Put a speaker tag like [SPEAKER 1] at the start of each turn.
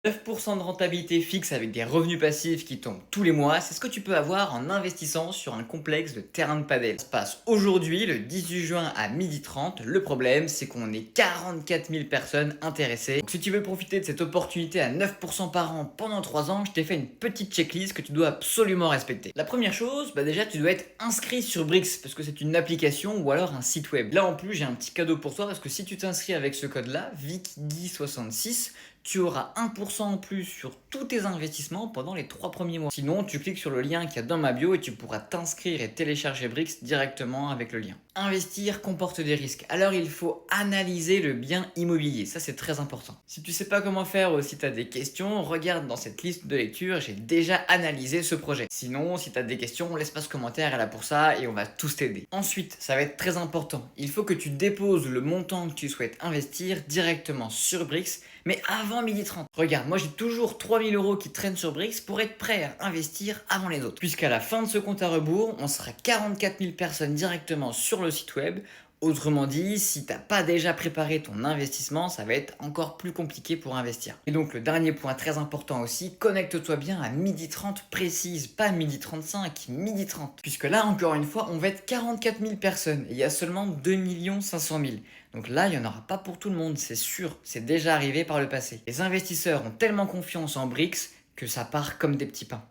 [SPEAKER 1] 9% de rentabilité fixe avec des revenus passifs qui tombent tous les mois, c'est ce que tu peux avoir en investissant sur un complexe de terrain de padel. Ça se passe aujourd'hui, le 18 juin à 12h30. Le problème, c'est qu'on est 44 000 personnes intéressées. Donc si tu veux profiter de cette opportunité à 9% par an pendant 3 ans, je t'ai fait une petite checklist que tu dois absolument respecter. La première chose, déjà tu dois être inscrit sur Brix parce que c'est une application ou alors un site web. Là en plus, j'ai un petit cadeau pour toi parce que si tu t'inscris avec ce code-là, VICGUY66, tu auras 1% en plus sur tous tes investissements pendant les 3 premiers mois. Sinon, tu cliques sur le lien qu'il y a dans ma bio et tu pourras t'inscrire et télécharger Brix directement avec le lien. Investir comporte des risques, alors il faut analyser le bien immobilier, ça c'est très important. Si tu sais pas comment faire ou si tu as des questions, regarde dans cette liste de lecture, j'ai déjà analysé ce projet. Sinon, si tu as des questions, laisse pas ce commentaire, elle est là pour ça et on va tous t'aider. Ensuite, ça va être très important, il faut que tu déposes le montant que tu souhaites investir directement sur Brix, mais avant 12h30. Regarde, moi j'ai toujours 3000 euros qui traînent sur Brix pour être prêt à investir avant les autres. Puisqu'à la fin de ce compte à rebours, on sera 44 000 personnes directement sur le site web. Autrement dit, si t'as pas déjà préparé ton investissement, ça va être encore plus compliqué pour investir. Et donc le dernier point très important aussi, connecte-toi bien à 12h30 précise, pas 12h35, 12h30. Puisque là, encore une fois, on va être 44 000 personnes et il y a seulement 2 500 000. Donc là, il n'y en aura pas pour tout le monde, c'est sûr, c'est déjà arrivé par le passé. Les investisseurs ont tellement confiance en Brix que ça part comme des petits pains.